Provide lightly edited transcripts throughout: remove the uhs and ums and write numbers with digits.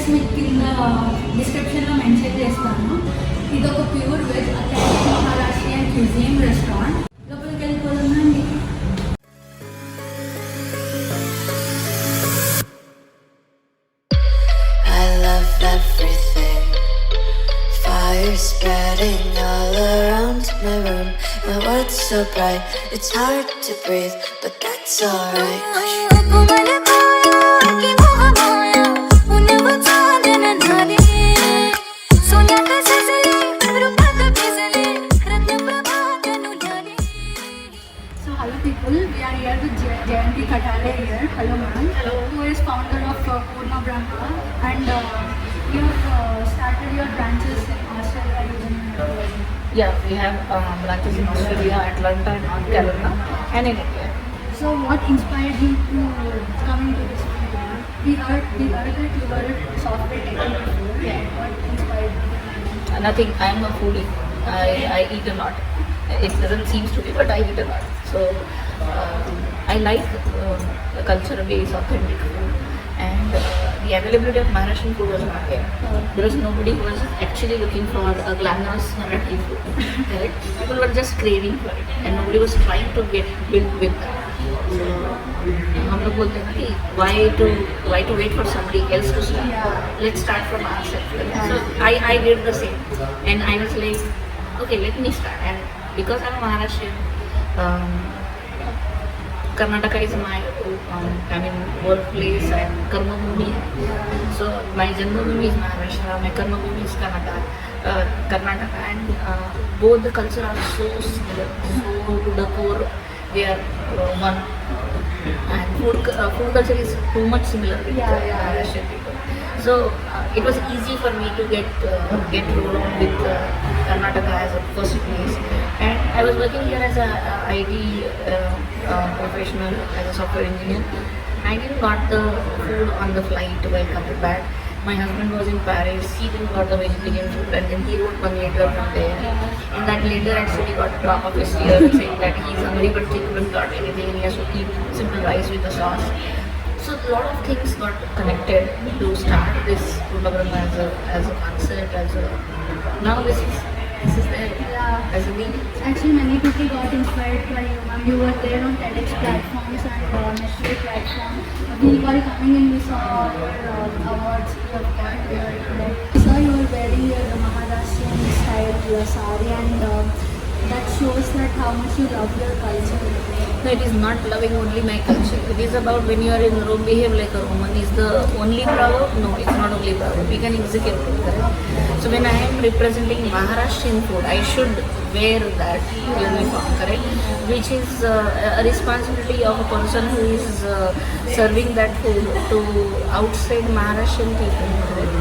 Address మీకు కింద డిస్క్రిప్షన్లో మెన్షన్ చేస్తాను. ఇది ఒక pure veg authentic Maharashtrian cuisine restaurant. లోపలికి వెళ్ళిపోతుందండి. I love everything. Fire spreading all around my room. My world's so bright, it's hard to breathe, but that's alright. So hello people, we are here with Jayanti Khatale here. Hello ma'am. Hello. Who is founder of Purna Brahma and you have started your branches in Australia using Yeah, we have branches in Australia, Atlanta, North Carolina, and in India. So what inspired you to come into this field? We heard that you were a software technical before. Yeah. What inspired you? Nothing. I am a foodie. I eat a lot. It doesn't seem to be, but I eat a lot. So I like the cultural ways, authentic food, and the availability of Maharashtrian food was not there. There was nobody who was actually looking for a glamorous Marathi food. Correct? People were just craving for it, and nobody was trying to get built with that. So हम लोग बोलते हैं कि why to wait for somebody else to start? Let's start from ourselves. So I did the same, and I was like, okay, let me start. And because I'm a Maharashtrian, Karnataka is my workplace and karma bhumi. So my janma bhumi is Maharashtra, my karma bhumi is Karnataka, and both the culture are so similar, so to the core they are one. And food culture is too much similar with Maharashtrian people. So it was easy for me to get rolled on with Karnataka as a first place. And I was working here as a IT professional, as a software engineer. I didn't got the food on the flight while coming back. My husband was in Paris, he didn't got the vegetarian food, and then he wrote one letter from there. And that letter actually got a drop of his tear saying that he's hungry but he couldn't got anything and he has to eat simple rice with the sauce. So a lot of things got connected to start this Purna Brahma as a concept, now this is there as a thing. Actually, many people got inspired by you, ma'am. You were there on TEDx platforms and Netflix platform. People coming in, we saw your awards you have got here today. We saw you were wearing your Maharashtrian style sari, and that shows that how much you love your culture. No, it is not loving only my culture. It is about when you are in Rome, behave like a Roman. Is the only proverb? No, it's not only proverb. We can execute it, correct? So when I am representing Maharashtrian food, I should wear that uniform, correct? Which is a responsibility of a person who is serving that food to outside Maharashtrian people, correct?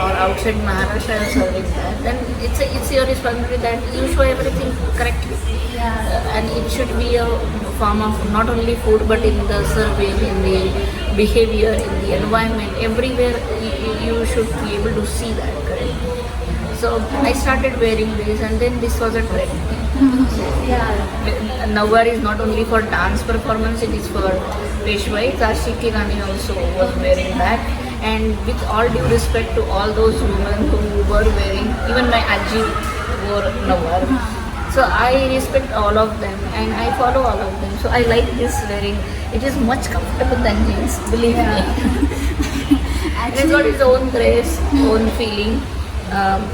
Or outside Maharashtra and serving that, then it's your responsibility that you show everything correctly. And it should be a form of not only food but in the serving, in the behavior, in the environment, everywhere you should be able to see that, correct? So I started wearing this, and then this was a trend. Nawar is not only for dance performance, it is for Peshwai. Kashiki Rani also was wearing that. And with all due respect to all those women who were wearing, even my Aji wore Nawar. So I respect all of them and I follow all of them. So I like this wearing. It is much comfortable than jeans, believe me. It has got its own grace, own feeling.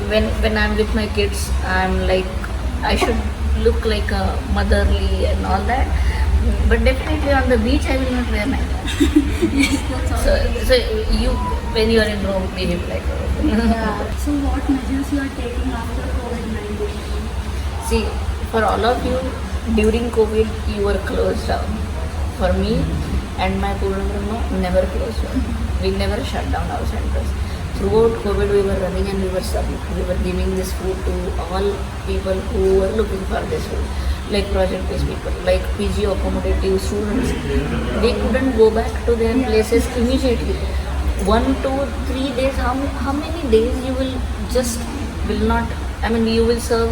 When I'm with my kids, I'm like, I should look like a motherly and all that. But definitely on the beach, I will not wear my Yes, that's all. So you, when you are in Rome, behave like a Roman. So what measures you are taking after COVID-19? See, for all of you, during COVID, you were closed down. For me and my Purna Brahma, never closed down. We never shut down our centers. Throughout COVID, we were running and we were giving this food to all people who were looking for this food. Like project-based people, like PG accommodative students. They couldn't go back to their places immediately. 1, 2, 3 days, how many days you will not, I mean, you will serve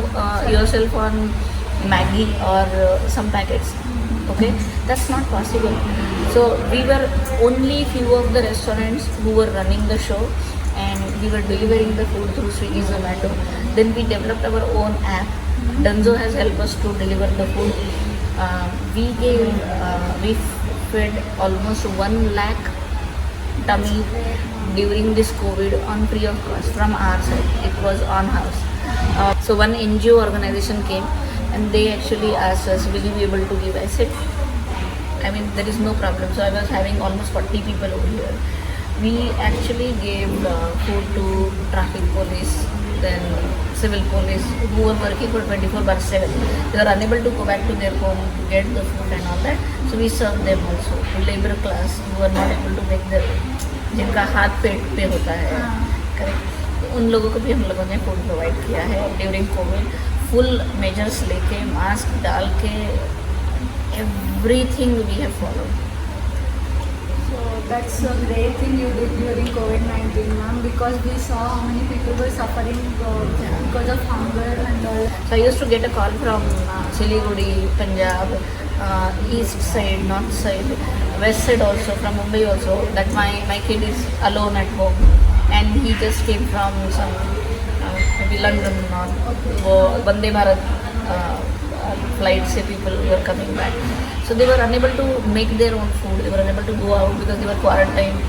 yourself on Maggi or some packets, okay? That's not possible. So we were only few of the restaurants who were running the show, and we were delivering the food through Swiggy, Zomato. Then we developed our own app. Dunzo has helped us to deliver the food. We fed almost 1 lakh tummy during this COVID on free of cost from our side. It was on house. So one NGO organization came and they actually asked us, will you be able to give? I said, I mean, there is no problem. So I was having almost 40 people over here. We actually gave food to traffic police, then civil police who were working for 24/7. They were unable to go back to their home to get the food and all that. So we served them also. To labor class who are not able to make their, जिनका हाथ पेट पे होता है, correct, उन लोगों को भी हम लोगों ने फूड प्रोवाइड किया है ड्यूरिंग कोविड. फुल मेजर्स लेके, मास्क डाल के, everything we have followed. So that's a great thing you did during COVID-19, ma'am, because we saw how many people were suffering because of hunger and all. So I used to get a call from Siliguri, Punjab, east side, north side, west side also, from Mumbai also, that my kid is alone at home and he just came from some maybe London or Vande Bharat flight se people were coming back. So they were unable to make their own food, they were unable to go out because they were quarantined.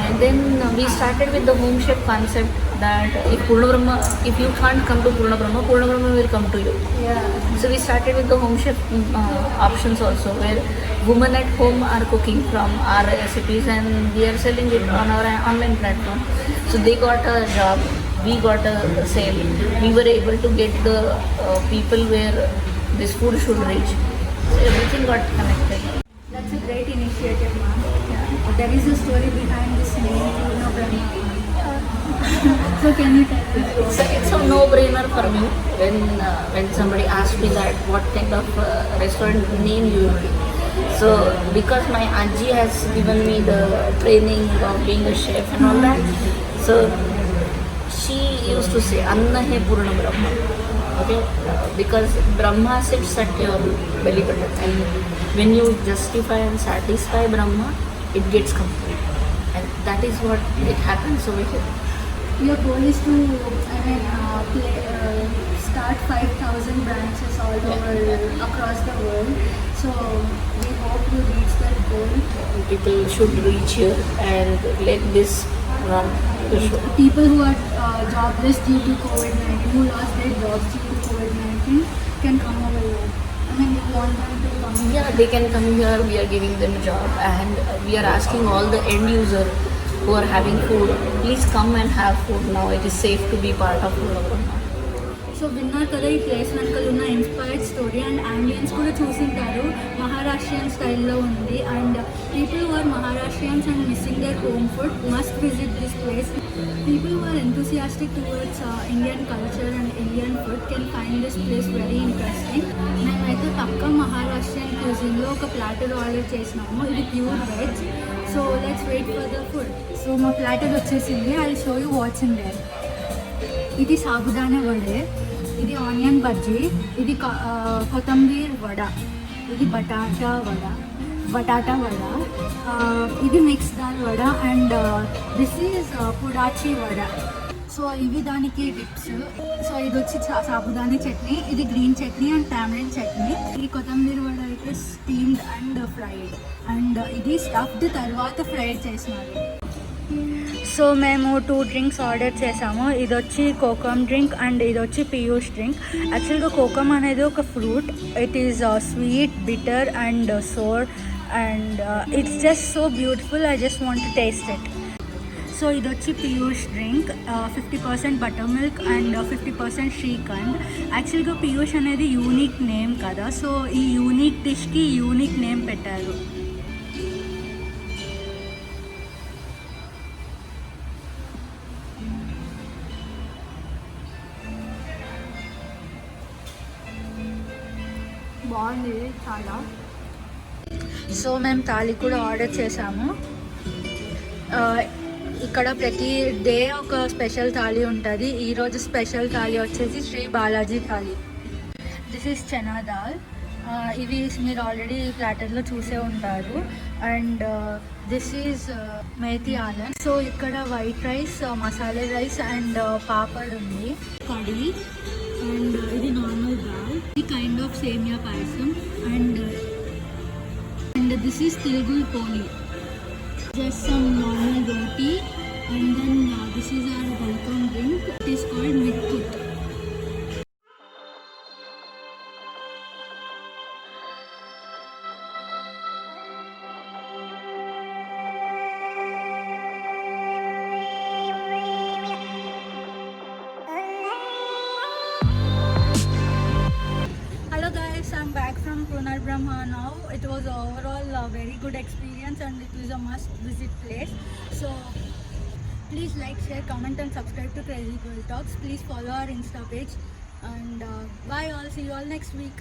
And then we started with the home chef concept that if you can't come to Purna Brahma will come to you. Yeah. So we started with the home chef options also, where women at home are cooking from our recipes and we are selling it on our online platform. So they got a job, we got a sale, we were able to get the people where this food should reach. So everything got connected. That's a great initiative, ma'am. Yeah. There is a story behind this name, Purna Brahma. So can you tell us? It's a no-brainer for me when somebody asks me that what kind of restaurant name you will give. So because my auntie has given me the training of being a chef and all that, so she used to say Anna hai Purna Brahma. Okay, because Brahma sits at your belly button, and when you justify and satisfy Brahma, it gets complete, and that is what it happens over here. Your goal is to, start 5,000 branches all over across the world. So we hope you reach that goal. People should reach here and let this run the show. People who are jobless due to COVID-19, who lost their jobs due to COVID-19, can come over here. I mean, we want them to come. Yeah, they can come here. We are giving them a job, and we are asking all the end user who are having food, please come and have food now. It is safe to be part of Purna Brahma. So విన్నారు కదా ఈ place వెనకాల ఉన్న inspired story and ambience కూడా చూసింటారు. మహారాష్ట్రియన్ స్టైల్లో ఉంది and people who are Maharashtrians and missing their home food must visit this place. People who are enthusiastic towards Indian culture and Indian food can find this place very interesting. మేమైతే పక్కా మహారాష్ట్రియన్ క్యూజిన్లో ఒక platter order చేసినాము. ఇది pure veg. So let's wait for the food. So మా platter వచ్చేసింది. I will show you what's in there. ఇది సాబుదానా వడే, ఇది ఆనియన్ బజ్జీ, ఇది కొత్తిమీర వడ, ఇది బటాటా వడ, ఇది mix dal vada and this is pudachi vada. So ఇవి దానికి టిప్స్. సో ఇది వచ్చి సాబుదాని చట్నీ, ఇది green chutney and tamarind chutney. ఈ కొత్తిమీర వడ అయితే స్టీమ్డ్ అండ్ ఫ్రైడ్ అండ్ ఇది స్టఫ్డ్ తర్వాత ఫ్రైడ్ చేసినారు. సో మేము 2 డ్రింక్స్ ఆర్డర్ చేసాము. ఇది వచ్చి కోకమ్ డ్రింక్ అండ్ ఇది వచ్చి పియూష్ డ్రింక్. యాక్చువల్గా కోకమ్ అనేది ఒక fruit. It is sweet, bitter and sour and it's just so beautiful. I just want to taste it. So ఇది వచ్చి piyush drink. 50% buttermilk and 50% shrikhand. యాక్చువల్గా పియూష్ అనేది యూనిక్ నేమ్ కదా, సో ఈ యూనిక్ డిష్కి యూనిక్ నేమ్ పెట్టారు. బాగుంది చాలా. సో మేము థాలీ కూడా ఆర్డర్ చేసాము. ఇక్కడ ప్రతి డే ఒక స్పెషల్ థాలీ ఉంటుంది. ఈరోజు స్పెషల్ థాలీ వచ్చేసి శ్రీ బాలాజీ థాలీ. This is chana dal. ఇవి మీరు ఆల్రెడీ ప్లాటర్లో చూసే ఉంటారు. అండ్ దిస్ ఈజ్ మేతి ఆలన్. సో ఇక్కడ white rice, masala rice and papad ఉంది, కర్రీ, అండ్ ఇది నార్మల్ దాల్, ఇది kind of semiya payasam, and this is tilgul poli, just some normal roti, and then this is our welcome drink. It is called Mitkut. Hello guys, I'm back from Punar Brahma now. It was overall a very good experience and it was a must visit place. So please like, share, comment and subscribe to Crazy Girl Talks. Please follow our Insta page and bye all. See you all next week.